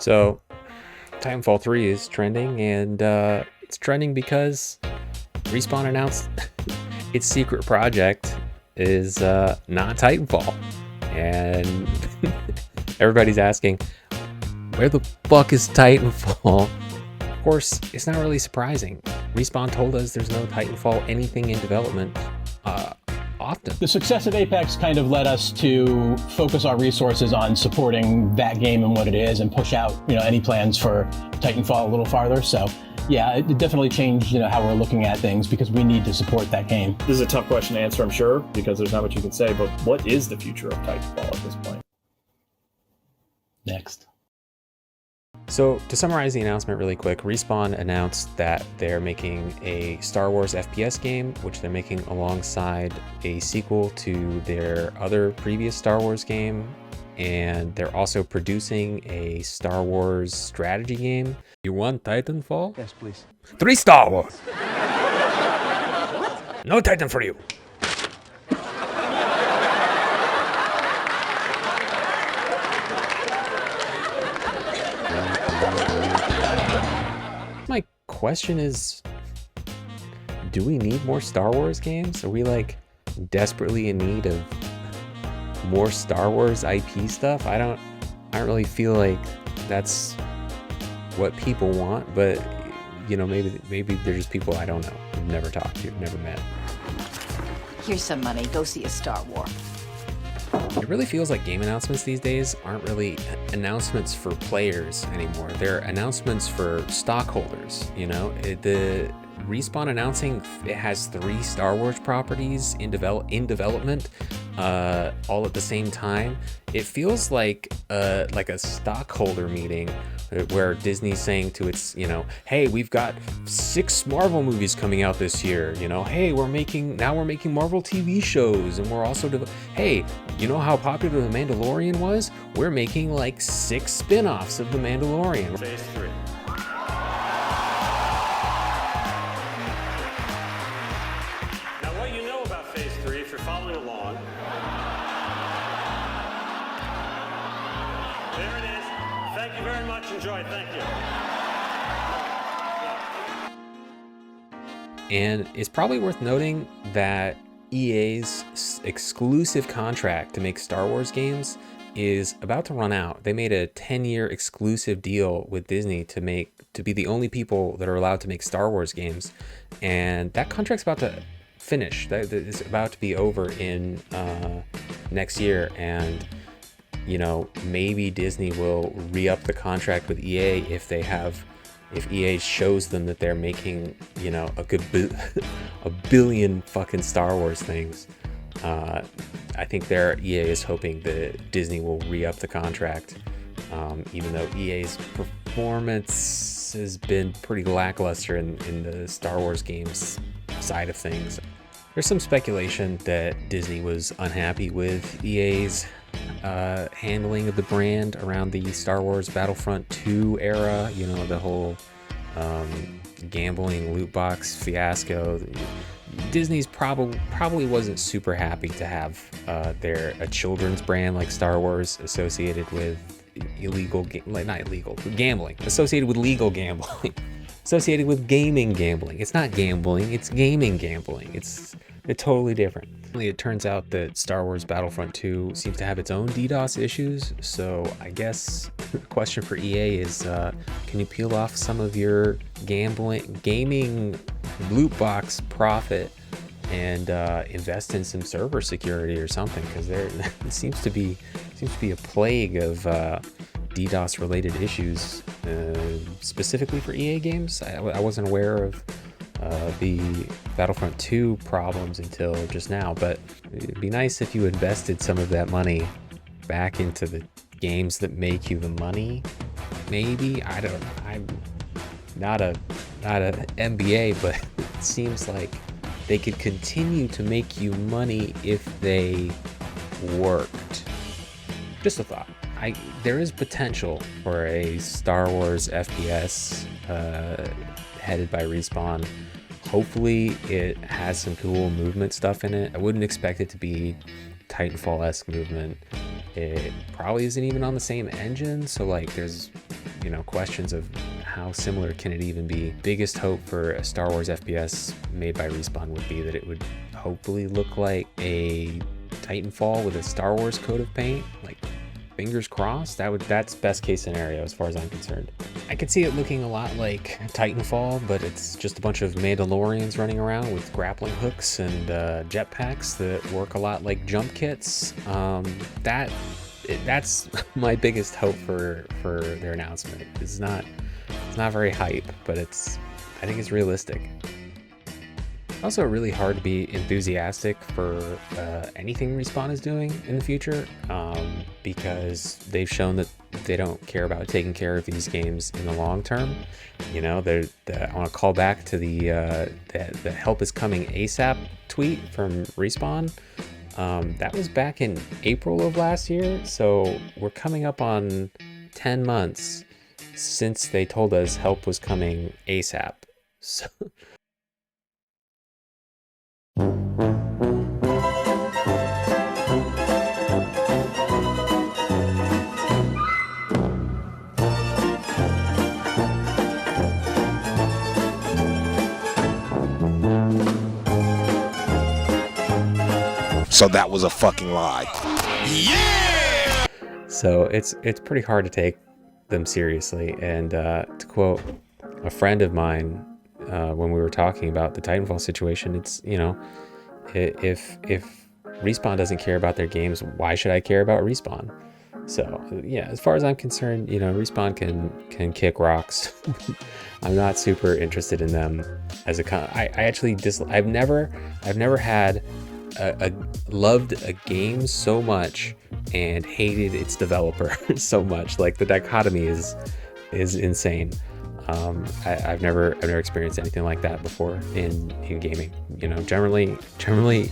So, Titanfall 3 is trending, and it's trending because Respawn announced its secret project is not Titanfall. And everybody's asking, where the fuck is Titanfall? Of course, it's not really surprising. Respawn told us there's no Titanfall anything in development often. The success of Apex kind of led us to focus our resources on supporting that game and what it is, and push out, any plans for Titanfall a little farther. So, yeah, it definitely changed, how we're looking at things, because we need to support that game. This is a tough question to answer, I'm sure, because there's not much you can say. But what is the future of Titanfall at this point? Next. So to summarize the announcement really quick, Respawn announced that they're making a Star Wars FPS game, which they're making alongside a sequel to their other previous Star Wars game. And they're also producing a Star Wars strategy game. You want Titanfall? Yes, please. 3 Star Wars! No Titan for you! My question is, do we need more Star Wars games? Are we like desperately in need of more Star Wars IP stuff? I don't really feel like that's what people want, but maybe they're just people I don't know. I've never talked to, never met. Here's some money, go see a Star Wars. It really feels like game announcements these days aren't really announcements for players anymore. They're announcements for stockholders, The Respawn announcing it has 3 Star Wars properties in development all at the same time. It feels like a stockholder meeting where Disney's saying to its, hey, we've got 6 Marvel movies coming out this year, hey, we're making Marvel TV shows, and we're also, hey, you know how popular The Mandalorian was? We're making like 6 spin-offs of The Mandalorian. Phase 3. Now, what you know about Phase 3, if you're following along, there it is. Thank you very much. Enjoy. Thank you. And it's probably worth noting that EA's exclusive contract to make Star Wars games is about to run out. They made a 10-year exclusive deal with Disney to be the only people that are allowed to make Star Wars games, and that contract's about to finish. That is about to be over in next year, and maybe Disney will re-up the contract with EA if EA shows them that they're making, a billion fucking Star Wars things. I think EA is hoping that Disney will re-up the contract, even though EA's performance has been pretty lackluster in the Star Wars games side of things. There's some speculation that Disney was unhappy with EA's handling of the brand around the Star Wars Battlefront 2 era, the whole gambling loot box fiasco. Disney's probably wasn't super happy to have a children's brand like Star Wars associated with gambling, associated with legal gambling, associated with gaming gambling. It's not gambling, it's gaming gambling. It's totally different. It turns out that Star Wars Battlefront 2 seems to have its own DDoS issues, so I guess the question for EA is, can you peel off some of your gaming loot box profit and invest in some server security or something? Because it seems to be a plague of DDoS related issues, specifically for EA games. I wasn't aware of the Battlefront 2 problems until just now, but it'd be nice if you invested some of that money back into the games that make you the money. Maybe I'm not a MBA, but it seems like they could continue to make you money if they worked. Just a thought. There is potential for a Star Wars FPS headed by Respawn. Hopefully it has some cool movement stuff in it. I wouldn't expect it to be Titanfall-esque movement. It probably isn't even on the same engine, so like there's questions of how similar can it even be. Biggest hope for a Star Wars FPS made by Respawn would be that it would hopefully look like a Titanfall with a Star Wars coat of paint. Like, fingers crossed. That's best case scenario as far as I'm concerned. I could see it looking a lot like Titanfall, but it's just a bunch of Mandalorians running around with grappling hooks and jetpacks that work a lot like jump kits. That's my biggest hope for their announcement. It's not very hype, but I think it's realistic. Also really hard to be enthusiastic for anything Respawn is doing in the future, because they've shown that they don't care about taking care of these games in the long term. I want to call back to the help is coming ASAP tweet from Respawn. That was back in April of last year, so we're coming up on 10 months since they told us help was coming ASAP. So So that was a fucking lie. Yeah! So it's pretty hard to take them seriously. And to quote a friend of mine when we were talking about the Titanfall situation, it's, if Respawn doesn't care about their games, why should I care about Respawn? So yeah, as far as I'm concerned, Respawn can kick rocks. I'm not super interested in them as a I actually I've never had loved a game so much and hated its developer so much. Like, the dichotomy is insane. I've never experienced anything like that before in gaming. Generally,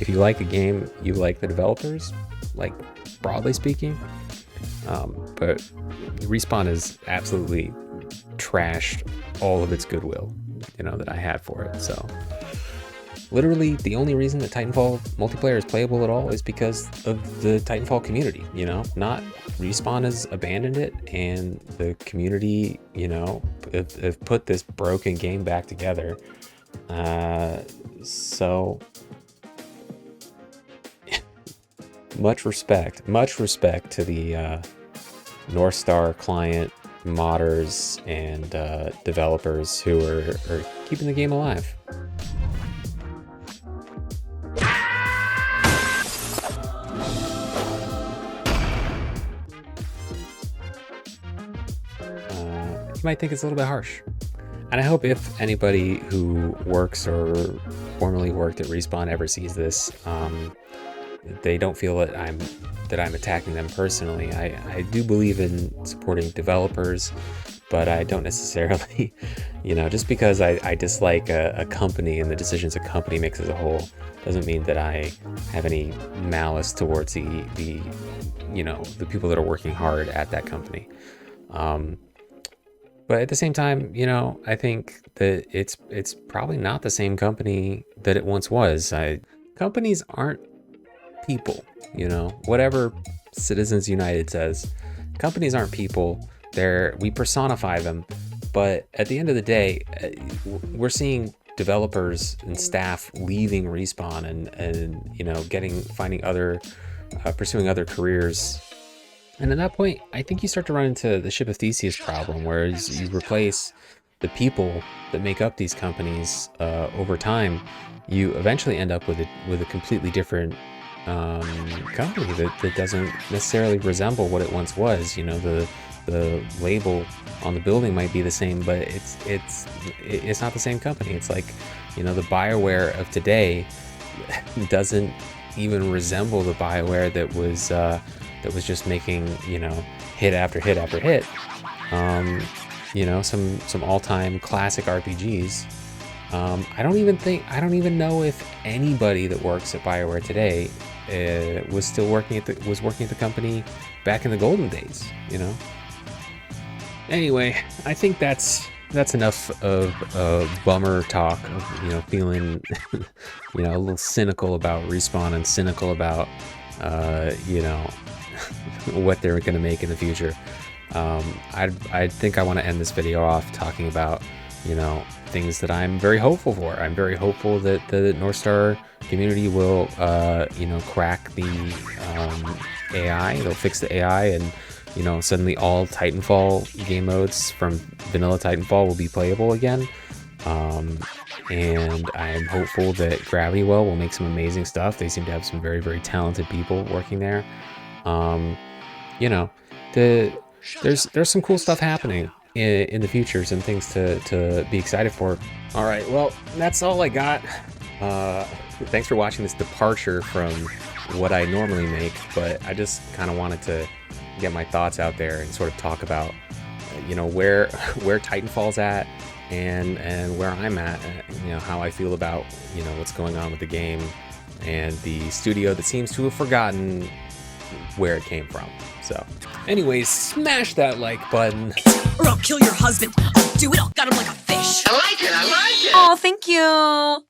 if you like a game, you like the developers, like, broadly speaking. But Respawn has absolutely trashed all of its goodwill, that I had for it. So literally the only reason that Titanfall multiplayer is playable at all is because of the Titanfall community. Not Respawn has abandoned it, and the community, have put this broken game back together. So much respect to the North Star client modders and developers who are keeping the game alive. You might think it's a little bit harsh, and I hope if anybody who works or formerly worked at Respawn ever sees this, they don't feel that I'm attacking them personally. I do believe in supporting developers, but I don't necessarily, just because I dislike a company and the decisions a company makes as a whole doesn't mean that I have any malice towards the people that are working hard at that company. But at the same time, I think that it's probably not the same company that it once was. Companies aren't people, whatever Citizens United says, companies aren't people. We personify them, but at the end of the day, we're seeing developers and staff leaving Respawn and pursuing other careers. And at that point, I think you start to run into the Ship of Theseus problem, whereas you replace the people that make up these companies over time, you eventually end up with a completely different company that doesn't necessarily resemble what it once was. The label on the building might be the same, but it's not the same company. It's like, the BioWare of today doesn't even resemble the BioWare that was just making hit after hit after hit. Some all-time classic RPGs. I don't even know if anybody that works at BioWare today was working at the company back in the golden days. Anyway, I think that's enough of bummer talk of feeling a little cynical about Respawn and cynical about what they're going to make in the future. I think I want to end this video off talking about, you know, things that I'm very hopeful for. I'm very hopeful that the North Star community will, you know, crack the AI. They'll fix the AI, and, you know, suddenly all Titanfall game modes from vanilla Titanfall will be playable again. And I'm hopeful that Gravity Well will make some amazing stuff. They seem to have some very, very talented people working there. You know, there's some cool stuff happening in the future, some things to be excited for. All right, well, that's all I got. Thanks for watching this departure from what I normally make, but I just kind of wanted to get my thoughts out there and sort of talk about, you know, where Titanfall's at, and where I'm at, you know, how I feel about, you know, what's going on with the game and the studio that seems to have forgotten where it came from. So anyways, smash that like button. Or I'll kill your husband. I'll do it. I'll gut him like a fish. I like it. I like it. Oh, thank you.